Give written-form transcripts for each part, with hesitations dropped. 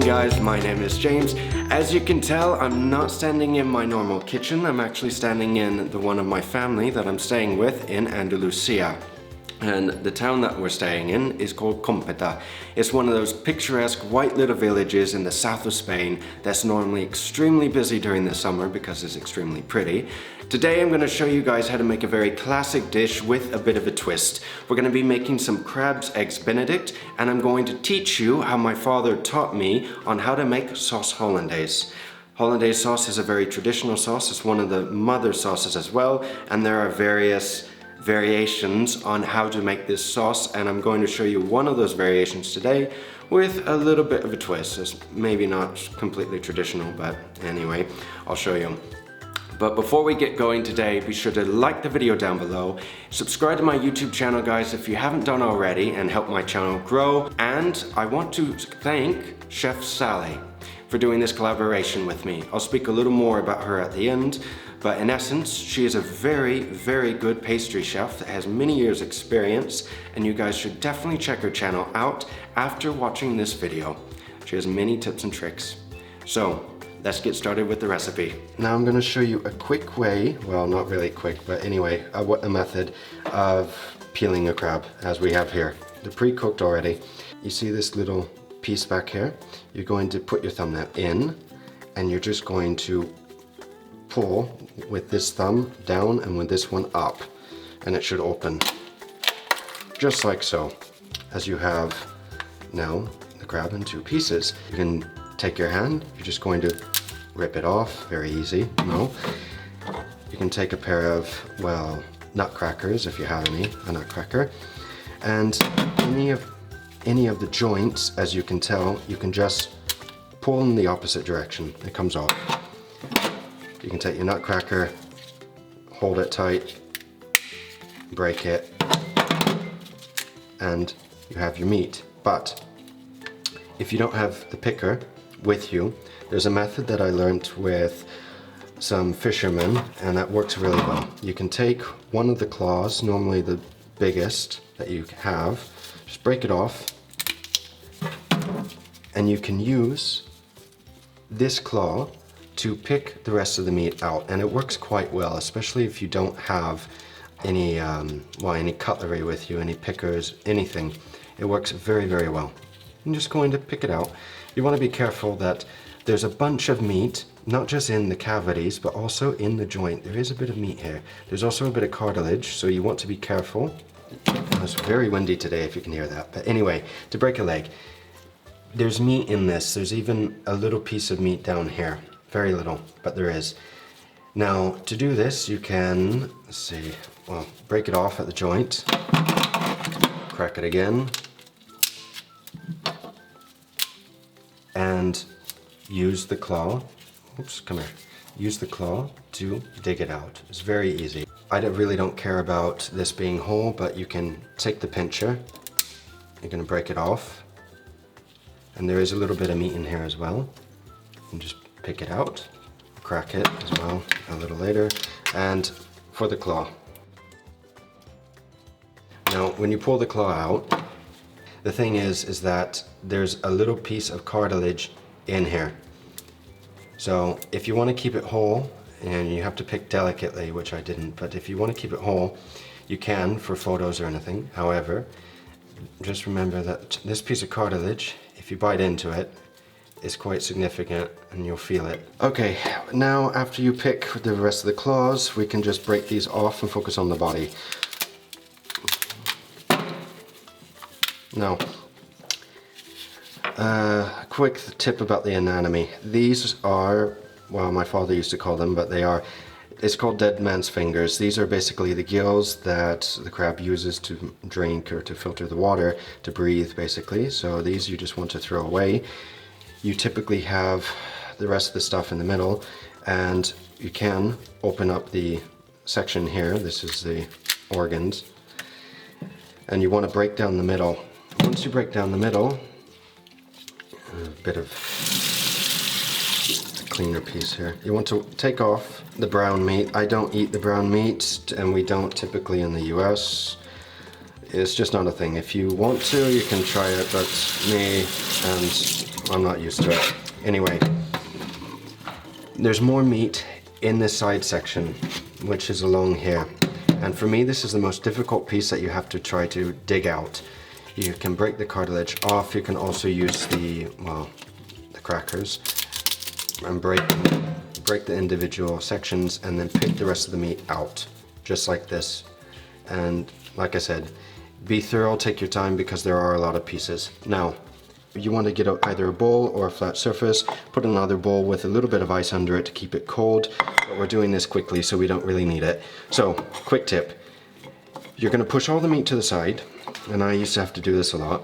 guys, my name is James. As you can tell, I'm not standing in my normal kitchen. I'm actually standing in the one of my family that I'm staying with in Andalusia. And the town that we're staying in is called Competa. It's one of those picturesque white little villages in the south of Spain that's normally extremely busy during the summer because it's extremely pretty. Today I'm going to show you guys how to make a very classic dish with a bit of a twist. We're going to be making some crab's Eggs Benedict, and I'm going to teach you how my father taught me on how to make sauce Hollandaise. Hollandaise sauce is a very traditional sauce. It's one of the mother sauces as well, and there are various variations on how to make this sauce, and I'm going to show you one of those variations today with a little bit of a twist. It's maybe not completely traditional, but anyway, I'll show you. But before we get going today, be sure to like the video down below, subscribe to my YouTube channel guys if you haven't done already, and help my channel grow. And I want to thank Chef Sally for doing this collaboration with me. I'll speak a little more about her at the end, but in essence, she is a very, very good pastry chef that has many years experience, and you guys should definitely check her channel out after watching this video. She has many tips and tricks. So, let's get started with the recipe. Now I'm gonna show you a quick way, well not really quick, but anyway, a method of peeling a crab as we have here. They're pre-cooked already. You see this little piece back here? You're going to put your thumbnail in, and you're just going to pull with this thumb down and with this one up, and it should open just like so, as you have now the crab in two pieces. You can take your hand, you're just going to rip it off, very easy, no? You can take a pair of, well, nutcrackers if you have any, a nutcracker, and any of the joints, as you can tell, you can just pull in the opposite direction, it comes off. You can take your nutcracker, hold it tight, break it, and you have your meat. But if you don't have the picker with you, there's a method that I learned with some fishermen, and that works really well. You can take one of the claws, normally the biggest that you have, just break it off, and you can use this claw to pick the rest of the meat out, and it works quite well, especially if you don't have any any cutlery with you, any pickers, anything. It works very, very well. I'm just going to pick it out. You want to be careful that there's a bunch of meat, not just in the cavities, but also in the joint. There is a bit of meat here. There's also a bit of cartilage, so you want to be careful. It's very windy today, if you can hear that. But anyway, to break a leg, there's meat in this. There's even a little piece of meat down here. Very little, but there is. Now, to do this, you can, let's see, well, break it off at the joint, crack it again, and use the claw, oops, come here, use the claw to dig it out. It's very easy. I really don't care about this being whole, but you can take the pincher, you're gonna break it off, and there is a little bit of meat in here as well, and just pick it out, crack it as well a little later, and for the claw. Now, when you pull the claw out, the thing is that there's a little piece of cartilage in here. So if you want to keep it whole, and you have to pick delicately, which I didn't, but if you want to keep it whole, you can for photos or anything. However, just remember that this piece of cartilage, if you bite into it, is quite significant, and you'll feel it. Okay, now after you pick the rest of the claws, we can just break these off and focus on the body. Now, a quick tip about the anatomy. These are, well, my father used to call them, but it's called dead man's fingers. These are basically the gills that the crab uses to drink or to filter the water, to breathe basically. So these you just want to throw away. You typically have the rest of the stuff in the middle, and you can open up the section here. This is the organs, and you want to break down the middle. Once you break down the middle, a bit of a cleaner piece here. You want to take off the brown meat. I don't eat the brown meat, and we don't typically in the US. It's just not a thing. If you want to, you can try it, but me and I'm not used to it. Anyway, there's more meat in this side section, which is along here. And for me, this is the most difficult piece that you have to try to dig out. You can break the cartilage off. You can also use the crackers and break the individual sections and then pick the rest of the meat out, just like this. And like I said, be thorough, take your time because there are a lot of pieces. Now, you want to get either a bowl or a flat surface, put another bowl with a little bit of ice under it to keep it cold, but we're doing this quickly so we don't really need it. So, quick tip, you're going to push all the meat to the side, and I used to have to do this a lot.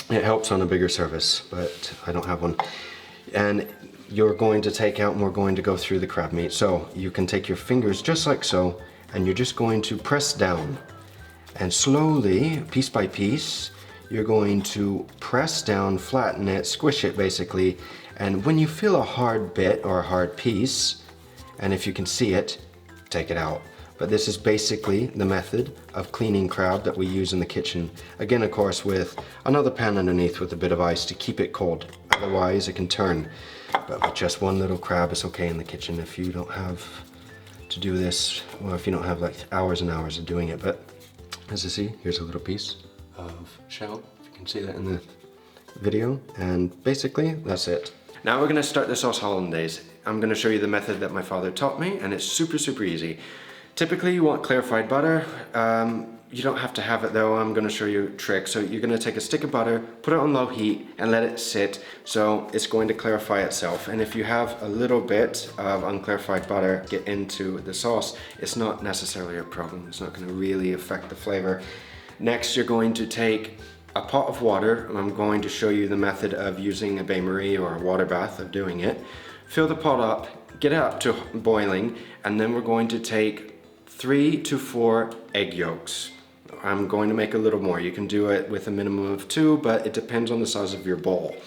It helps on a bigger surface, but I don't have one. And you're going to take out and we're going to go through the crab meat. So, you can take your fingers just like so, and you're just going to press down. And slowly, piece by piece, you're going to press down, flatten it, squish it basically, and when you feel a hard bit or a hard piece, and if you can see it, take it out. But this is basically the method of cleaning crab that we use in the kitchen. Again, of course, with another pan underneath with a bit of ice to keep it cold. Otherwise, it can turn. But with just one little crab, it's okay in the kitchen if you don't have to do this, or if you don't have like hours and hours of doing it. But as you see, here's a little piece of shell, if you can see that in the video, and basically that's it. Now we're going to start the sauce hollandaise. I'm going to show you the method that my father taught me, and it's super easy. Typically you want clarified butter. You don't have to have it though. I'm going to show you a trick. So you're going to take a stick of butter, put it on low heat and let it sit, so it's going to clarify itself. And if you have a little bit of unclarified butter get into the sauce, it's not necessarily a problem. It's not going to really affect the flavor. Next, you're going to take a pot of water, and I'm going to show you the method of using a bain-marie or a water bath of doing it. Fill the pot up, get it up to boiling, and then we're going to take 3 to 4 egg yolks. I'm going to make a little more. You can do it with a minimum of 2, but it depends on the size of your bowl.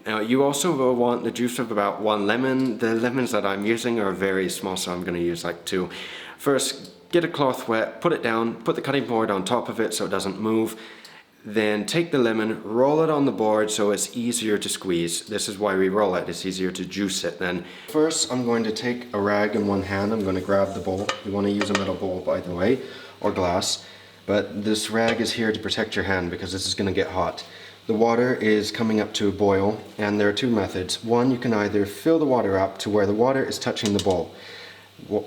Now, you also will want the juice of about 1 lemon. The lemons that I'm using are very small, so I'm going to use like 2. First, get a cloth wet, put it down, put the cutting board on top of it so it doesn't move. Then take the lemon, roll it on the board so it's easier to squeeze. This is why we roll it, it's easier to juice it then. First, I'm going to take a rag in one hand. I'm going to grab the bowl. You want to use a metal bowl, by the way, or glass. But this rag is here to protect your hand because this is going to get hot. The water is coming up to a boil, and there are 2 methods. One, you can either fill the water up to where the water is touching the bowl,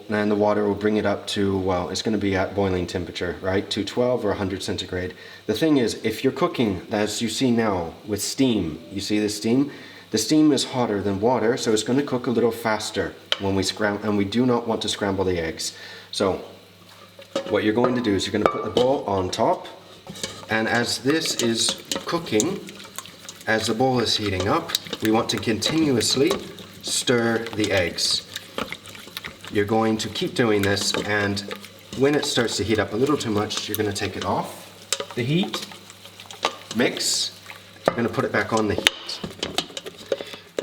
and the water will bring it up to, well, it's going to be at boiling temperature, right? 212 or 100 centigrade. The thing is, if you're cooking, as you see now, with steam, you see the steam? The steam is hotter than water, so it's going to cook a little faster when we scramble, and we do not want to scramble the eggs. So, what you're going to do is you're going to put the bowl on top, and as this is cooking, as the bowl is heating up, we want to continuously stir the eggs. You're going to keep doing this, and when it starts to heat up a little too much, you're going to take it off the heat, mix, you're going to put it back on the heat.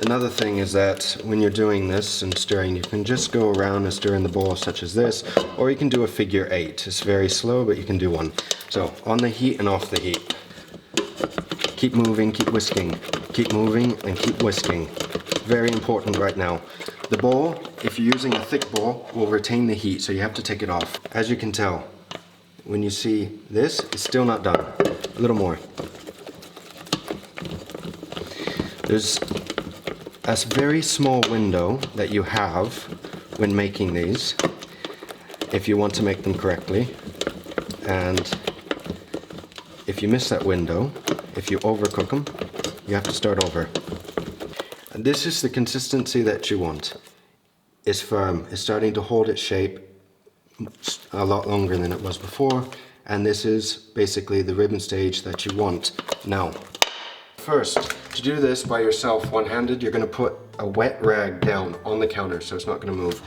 Another thing is that when you're doing this and stirring, you can just go around and stir in the bowl such as this, or you can do a figure 8. It's very slow, but you can do one. So, on the heat and off the heat. Keep moving, keep whisking. Keep moving and keep whisking. Very important right now. The bowl, if you're using a thick bowl, will retain the heat, so you have to take it off. As you can tell, when you see this, it's still not done. A little more. There's a very small window that you have when making these, if you want to make them correctly. And if you miss that window, if you overcook them, you have to start over. And this is the consistency that you want. It's firm, it's starting to hold its shape a lot longer than it was before, and this is basically the ribbon stage that you want. Now, first, to do this by yourself one-handed, you're going to put a wet rag down on the counter so it's not going to move.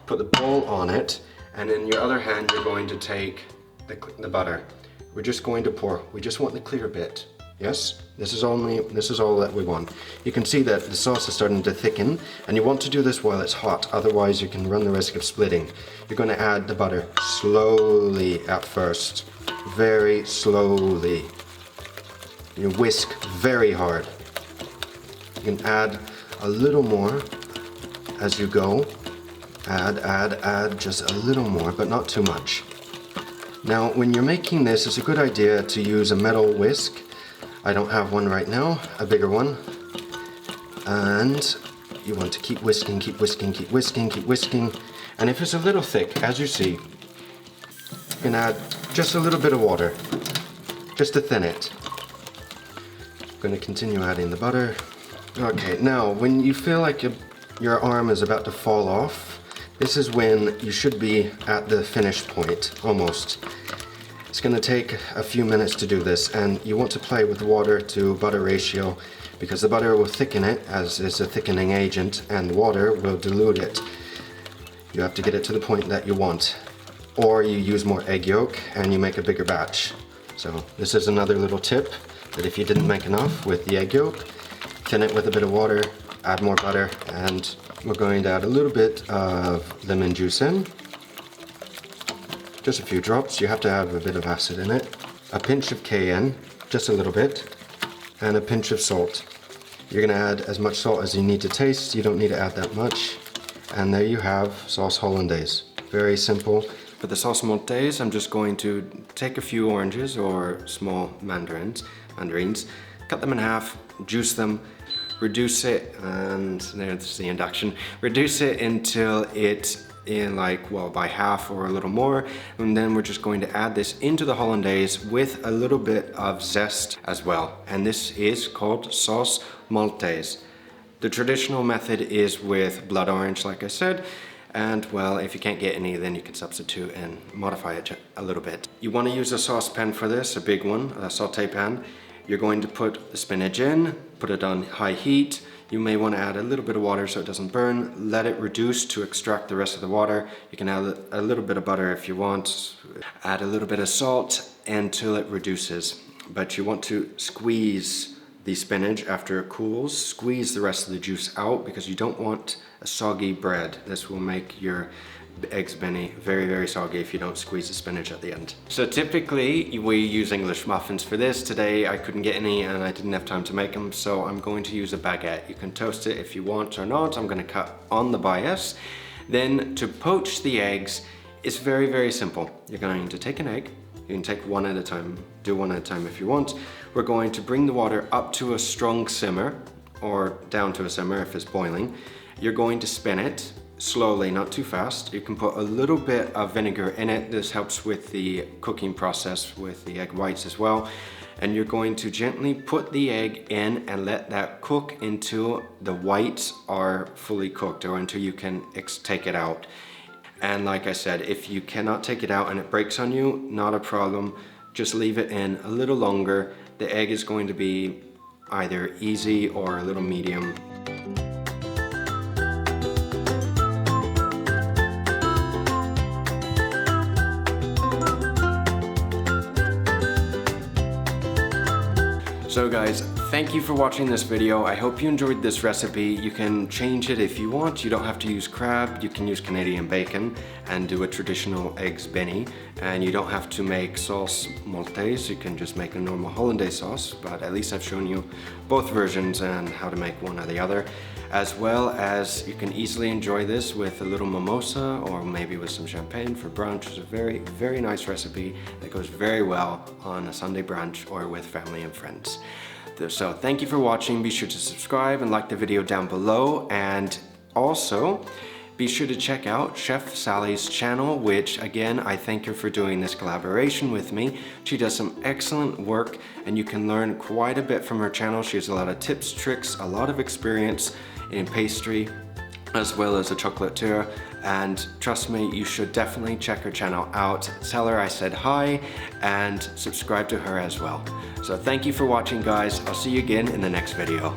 Put the bowl on it, and in your other hand you're going to take the butter. We're just going to pour. We just want the clear bit. Yes? This is all that we want. You can see that the sauce is starting to thicken, and you want to do this while it's hot, otherwise you can run the risk of splitting. You're going to add the butter slowly at first, very slowly. You whisk very hard. You can add a little more as you go. Add just a little more, but not too much. Now, when you're making this, it's a good idea to use a metal whisk. I don't have one right now, a bigger one. And you want to keep whisking, keep whisking, keep whisking, keep whisking. And if it's a little thick, as you see, you can add just a little bit of water, just to thin it. I'm going to continue adding the butter. Okay, now when you feel like your arm is about to fall off, this is when you should be at the finish point, almost. It's going to take a few minutes to do this, and you want to play with the water to butter ratio, because the butter will thicken it, as is a thickening agent, and the water will dilute it. You have to get it to the point that you want. Or you use more egg yolk and you make a bigger batch. So this is another little tip, that if you didn't make enough with the egg yolk, thin it with a bit of water, add more butter, and we're going to add a little bit of lemon juice in. Just a few drops. You have to have a bit of acid in it. A pinch of cayenne, just a little bit, and a pinch of salt. You're going to add as much salt as you need to taste. You don't need to add that much. And there you have sauce Hollandaise. Very simple. For the sauce Maltaise, I'm just going to take a few oranges or small mandarins, cut them in half, juice them, reduce it, and there's the induction. Reduce it until it's by half or a little more, and then we're just going to add this into the Hollandaise with a little bit of zest as well. And this is called sauce Maltaise. The traditional method is with blood orange, like I said, and well, if you can't get any, then you can substitute and modify it a little bit. You want to use a saucepan for this, a big one, a saute pan. You're going to put the spinach in, put it on high heat. You may want to add a little bit of water so it doesn't burn. Let it reduce to extract the rest of the water. You can add a little bit of butter if you want. Add a little bit of salt until it reduces. But you want to squeeze the spinach after it cools. Squeeze the rest of the juice out because you don't want a soggy bread. This will make your Eggs Benny very, very soggy if you don't squeeze the spinach at the end. So typically we use English muffins for this. Today I couldn't get any and I didn't have time to make them, so I'm going to use a baguette. You can toast it if you want or not. I'm going to cut on the bias. Then to poach the eggs, it's very, very simple. You're going to take an egg. You can take one at a time, do one at a time if you want. We're going to bring the water up to a strong simmer, or down to a simmer if it's boiling. You're going to spin it slowly, not too fast. You can put a little bit of vinegar in it. This helps with the cooking process with the egg whites as well. And you're going to gently put the egg in and let that cook until the whites are fully cooked, or until you can take it out. And like I said, if you cannot take it out and it breaks on you, not a problem. Just leave it in a little longer. The egg is going to be either easy or a little medium. So guys, thank you for watching this video. I hope you enjoyed this recipe. You can change it if you want. You don't have to use crab. You can use Canadian bacon and do a traditional Eggs Benny. And you don't have to make sauce Maltaise. You can just make a normal Hollandaise sauce, but at least I've shown you both versions and how to make one or the other. As well as you can easily enjoy this with a little mimosa or maybe with some champagne for brunch. It's a very, very nice recipe that goes very well on a Sunday brunch or with family and friends. So thank you for watching. Be sure to subscribe and like the video down below, and also be sure to check out Chef Sally's channel, which again, I thank her for doing this collaboration with me. She does some excellent work and you can learn quite a bit from her channel. She has a lot of tips, tricks, a lot of experience in pastry as well as a chocolatier, and trust me, you should definitely check her channel out. Tell her I said hi and subscribe to her as well. So thank you for watching guys. I'll see you again in the next video.